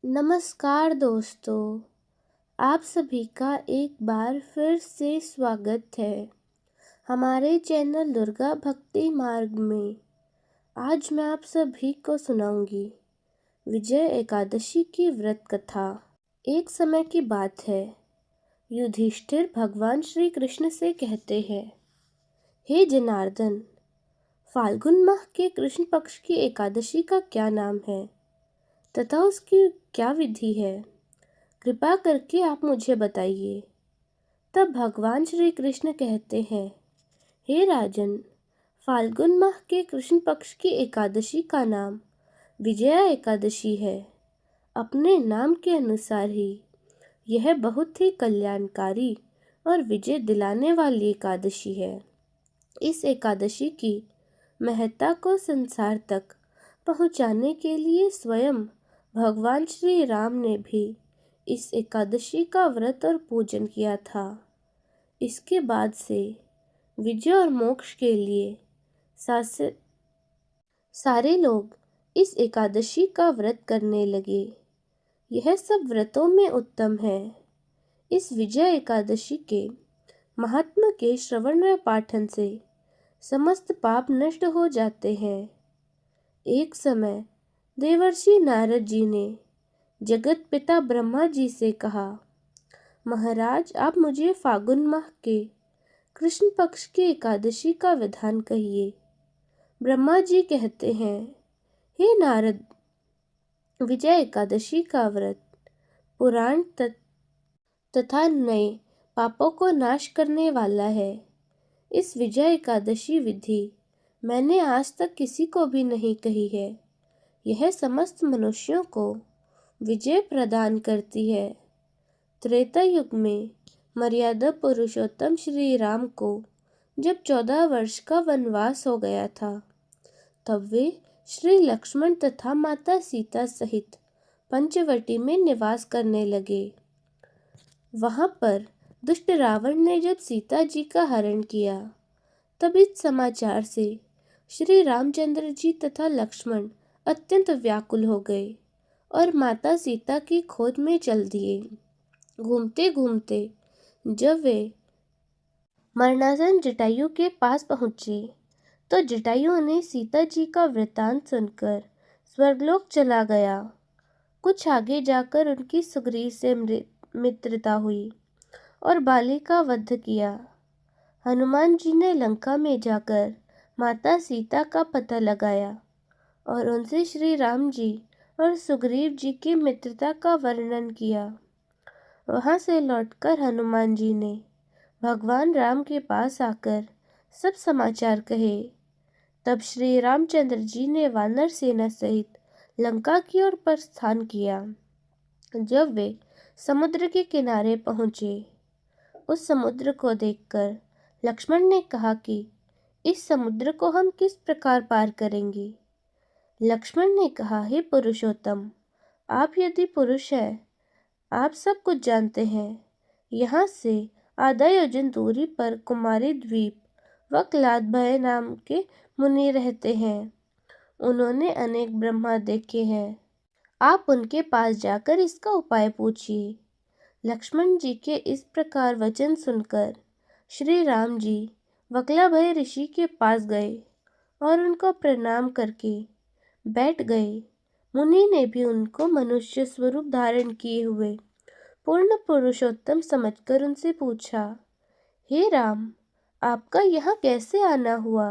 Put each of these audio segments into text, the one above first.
नमस्कार दोस्तों, आप सभी का एक बार फिर से स्वागत है हमारे चैनल दुर्गा भक्ति मार्ग में। आज मैं आप सभी को सुनाऊंगी विजय एकादशी की व्रत कथा। एक समय की बात है, युधिष्ठिर भगवान श्री कृष्ण से कहते हैं, हे जनार्दन, फाल्गुन माह के कृष्ण पक्ष की एकादशी का क्या नाम है तथा उसकी क्या विधि है? कृपा करके आप मुझे बताइए। तब भगवान श्री कृष्ण कहते हैं, हे राजन, फाल्गुन माह के कृष्ण पक्ष की एकादशी का नाम विजया एकादशी है। अपने नाम के अनुसार ही यह बहुत ही कल्याणकारी और विजय दिलाने वाली एकादशी है। इस एकादशी की महत्ता को संसार तक पहुंचाने के लिए स्वयं भगवान श्री राम ने भी इस एकादशी का व्रत और पूजन किया था। इसके बाद से विजय और मोक्ष के लिए सारे लोग इस एकादशी का व्रत करने लगे। यह सब व्रतों में उत्तम है। इस विजय एकादशी के महात्मा के श्रवण व पाठन से समस्त पाप नष्ट हो जाते हैं। एक समय देवर्षि नारद जी ने जगत पिता ब्रह्मा जी से कहा, महाराज, आप मुझे फाल्गुन माह के कृष्ण पक्ष की एकादशी का विधान कहिए। ब्रह्मा जी कहते हैं, हे नारद, विजय एकादशी का व्रत पुराण तथा नए पापों को नाश करने वाला है। इस विजय एकादशी विधि मैंने आज तक किसी को भी नहीं कही है। यह समस्त मनुष्यों को विजय प्रदान करती है। त्रेता युग में मर्यादा पुरुषोत्तम श्री राम को जब 14 वर्ष का वनवास हो गया था, तब वे श्री लक्ष्मण तथा माता सीता सहित पंचवटी में निवास करने लगे। वहां पर दुष्ट रावण ने जब सीता जी का हरण किया, तब इस समाचार से श्री रामचंद्र जी तथा लक्ष्मण अत्यंत व्याकुल हो गए और माता सीता की खोज में चल दिए। घूमते घूमते जब वे मरणासन जटायु के पास पहुंचे, तो जटायु ने सीता जी का वृतांत सुनकर स्वर्गलोक चला गया। कुछ आगे जाकर उनकी सुग्रीव से मित्रता हुई और बाली का वध किया। हनुमान जी ने लंका में जाकर माता सीता का पता लगाया और उनसे श्री राम जी और सुग्रीव जी की मित्रता का वर्णन किया। वहां से लौटकर हनुमान जी ने भगवान राम के पास आकर सब समाचार कहे। तब श्री रामचंद्र जी ने वानर सेना सहित लंका की ओर प्रस्थान किया। जब वे समुद्र के किनारे पहुंचे, उस समुद्र को देखकर लक्ष्मण ने कहा कि इस समुद्र को हम किस प्रकार पार करेंगे? लक्ष्मण ने कहा, हे पुरुषोत्तम, आप यदि पुरुष हैं, आप सब कुछ जानते हैं। यहाँ से आधा योजन दूरी पर कुमारी द्वीप व क्लादभय नाम के मुनि रहते हैं। उन्होंने अनेक ब्रह्मा देखे हैं। आप उनके पास जाकर इसका उपाय पूछिए। लक्ष्मण जी के इस प्रकार वचन सुनकर श्री राम जी वक्लाभय ऋषि के पास गए और उनको प्रणाम करके बैठ गए। मुनि ने भी उनको मनुष्य स्वरूप धारण किए हुए पूर्ण पुरुषोत्तम समझकर उनसे पूछा, हे राम, आपका यहाँ कैसे आना हुआ?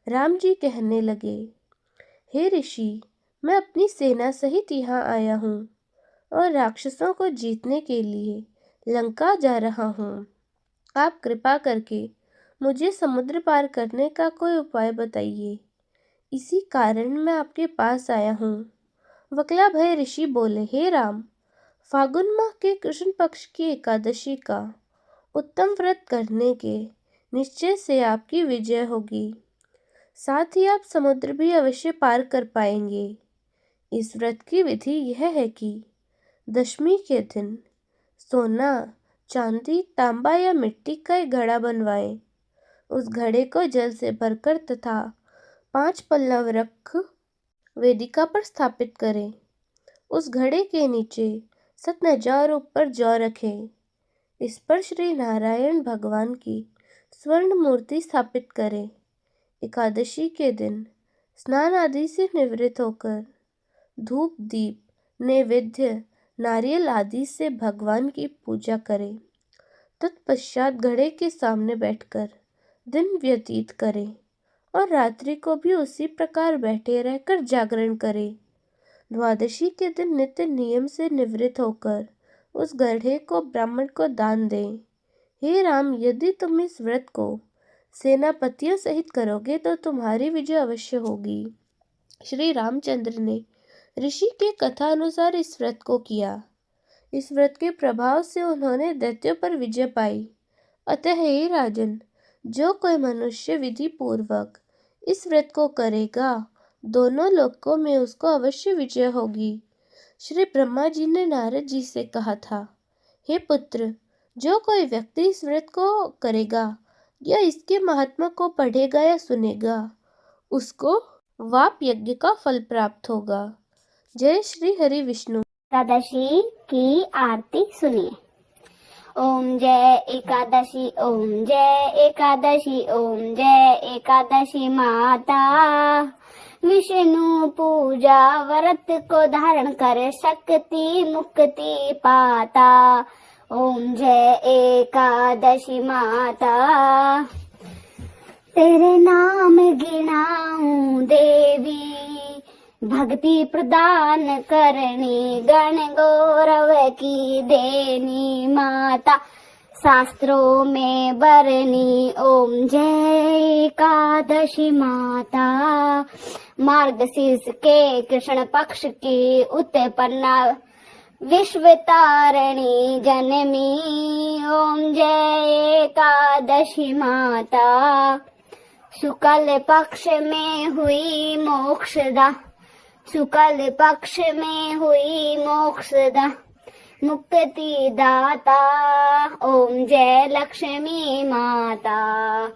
राम जी कहने लगे, हे ऋषि, मैं अपनी सेना सहित यहाँ आया हूँ और राक्षसों को जीतने के लिए लंका जा रहा हूँ। आप कृपा करके मुझे समुद्र पार करने का कोई उपाय बताइए। इसी कारण मैं आपके पास आया हूँ। वक्लाभय ऋषि बोले, हे राम, फाल्गुन माह के कृष्ण पक्ष की एकादशी का उत्तम व्रत करने के निश्चय से आपकी विजय होगी। साथ ही आप समुद्र भी अवश्य पार कर पाएंगे। इस व्रत की विधि यह है कि दशमी के दिन सोना, चांदी, तांबा या मिट्टी का एक घड़ा बनवाएं। उस घड़े को जल से भरकर तथा 5 पल्लव रख वेदिका पर स्थापित करें। उस घड़े के नीचे 7 जौ ऊपर जौ रखे। इस पर श्री नारायण भगवान की स्वर्ण मूर्ति स्थापित करें। एकादशी के दिन स्नान आदि से निवृत्त होकर धूप दीप नैवेद्य नारियल आदि से भगवान की पूजा करें। तत्पश्चात घड़े के सामने बैठकर दिन व्यतीत करें और रात्रि को भी उसी प्रकार बैठे रहकर जागरण करें। द्वादशी के दिन नित्य नियम से निवृत्त होकर उस गड्ढे को ब्राह्मण को दान दें। हे राम, यदि तुम इस व्रत को सेनापतियों सहित करोगे तो तुम्हारी विजय अवश्य होगी। श्री रामचंद्र ने ऋषि के कथा अनुसार इस व्रत को किया। इस व्रत के प्रभाव से उन्होंने दैत्यों पर विजय पाई। अतः हे राजन, जो कोई मनुष्य विधि पूर्वक इस व्रत को करेगा, दोनों लोकों में उसको अवश्य विजय होगी। श्री ब्रह्मा जी ने नारद जी से कहा था, हे पुत्र, जो कोई व्यक्ति इस व्रत को करेगा या इसके महात्मा को पढ़ेगा या सुनेगा, उसको वाप यज्ञ का फल प्राप्त होगा। जय श्री हरि विष्णु। एकादशी की आरती सुनिए। ओम जय एकादशी, ओम जय एकादशी, ओम जय एकादशी माता। विष्णु पूजा व्रत को धारण कर शक्ति मुक्ति पाता। ओम जय एकादशी माता। तेरे नाम गिनाऊं देवी, भक्ति प्रदान करनी, गण गौरव की देनी माता, शास्त्रों में बरनी। ओम जय एकादशी माता। मार्गशीर्ष के कृष्ण पक्ष की उत्पन्ना विश्व तारिणी जननी। ओम जय एकादशी माता। शुक्ल पक्ष में हुई मोक्षदा, शुक्ल पक्ष में हुई मोक्षदा, मुक्ति दाता। ओम जय लक्ष्मी माता।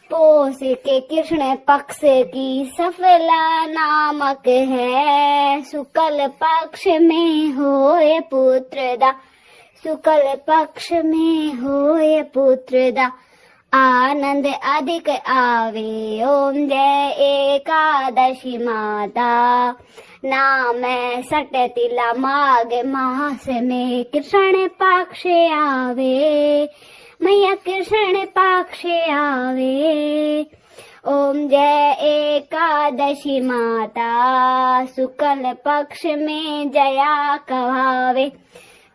पोष के कृष्ण पक्ष की सफला नामक है, शुक्ल पक्ष में होए पुत्रदा, शुक्ल पक्ष में होए पुत्रदा, आनंद अधिक आवे। ओम जय एकादशी माता। नाम सट तिला माघ मास में कृष्ण पक्ष आवे, मैया कृष्ण पक्ष आवे। ओम जय एकादशी माता। शुक्ल पक्ष में जया कहावे,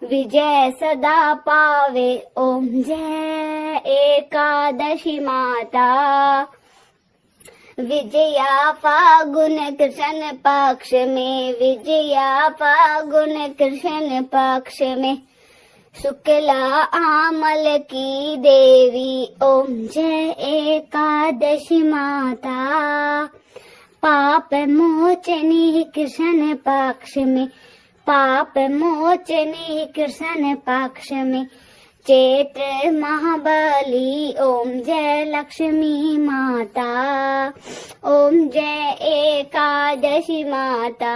विजय सदा पावे। ओम जय एकादशी माता। विजया फागुन कृष्ण पक्ष में, विजया फागुन कृष्ण पक्ष में, शुक्ला आमल की देवी। ओम जय एकादशी माता। पाप मोचनी कृष्ण पक्ष में, पाप मोचनी कृष्ण पक्ष में, चैत्र महाबली। ओम जय लक्ष्मी माता। ओम जय एकादशी माता।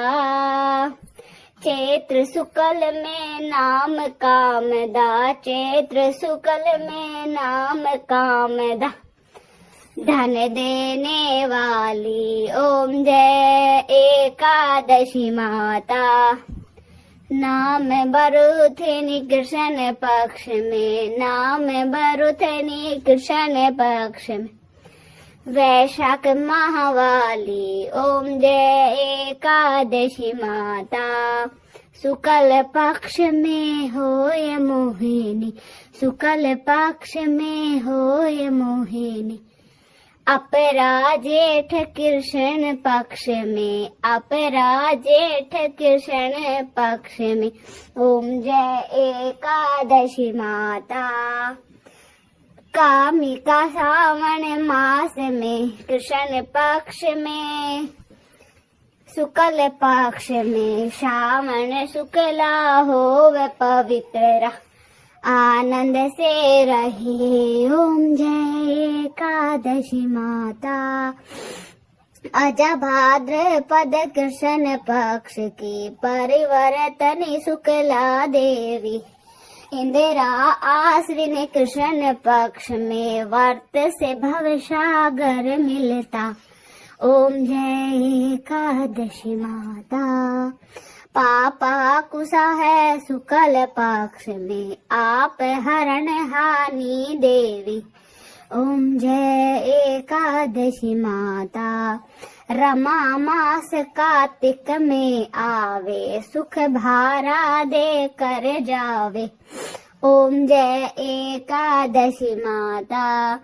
चैत्र शुक्ल में नाम कामदा, चैत्र शुक्ल में नाम कामदा, धन देने वाली। ओम जय एकादशी माता। नाम बरुथनी कृष्ण पक्ष में, नाम बरुथनी कृष्ण पक्ष में, वैशाख महावाली। ओम जय एकादशी माता। शुक्ल पक्ष में होय मोहिनी, शुक्ल पक्ष में होय मोहिनी, अपरा जेठ कृष्ण पक्ष में, अपरा जेठ कृष्ण पक्ष में। ओम जय एकादशी माता। कामिका सावन मास में कृष्ण पक्ष में, शुक्ल पक्ष में, श्रावण शुक्ला होवे पवित्र, आनंद से रही। ओम जय एकादशी माता। अजा भाद्रपद कृष्ण पक्ष की परिवर्तनी शुक्ला देवी इंदिरा आश्विन कृष्ण पक्ष में वर्त से भवसागर मिलता। ओम जय एकादशी माता। पापा कुशा है शुक्ल पक्ष में आप हरण हानि देवी। ओम जय एकादशी माता। रमा मास कार्तिक में आवे सुख भारा दे कर जावे। ओम जय एकादशी माता।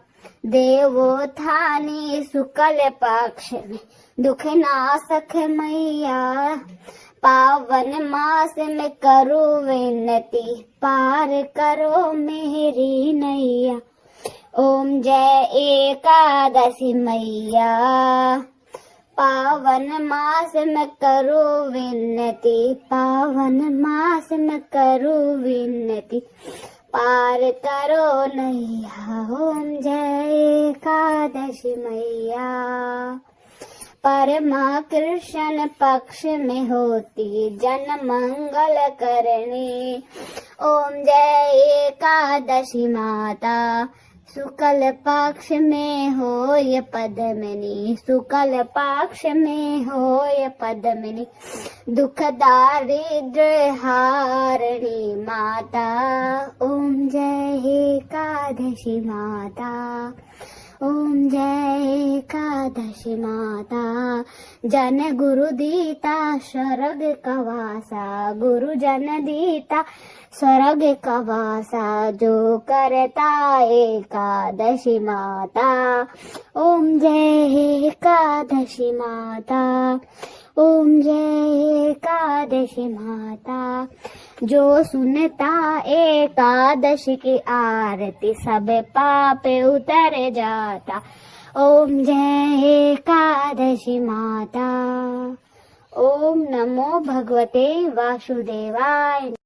देवोत्थानी शुक्ल पक्ष में दुख नाशक मैया। पावन मास में करो विनती पार करो मेरी नैया। ओम जय एकादशी मैया। पावन मास में करो विनती पावन मास में करो विनती पार करो नैया। ओम जय एकादशी मैया। परमा कृष्ण पक्ष में होती जन मंगल करनी। ओम जय एकादशी माता। शुक्ल पक्ष में हो ये पद्मिनी शुक्ल पक्ष में हो ये पद्मिनी दुख दारिद्र्य हारिणी माता। ओम जय एकादशी माता। ओम जय एकादशी माता। जन गुरु दीता स्वर्ग कवासा गुरु जन दीता स्वर्ग कवासा जो करता एकादशी माता। ओम जय एकादशी माता। ओम जय एकादशी माता। जो सुनता एकादशी की आरती सब पाप उतर जाता। ओम जय एकादशी माता। ओम नमो भगवते वासुदेवाय।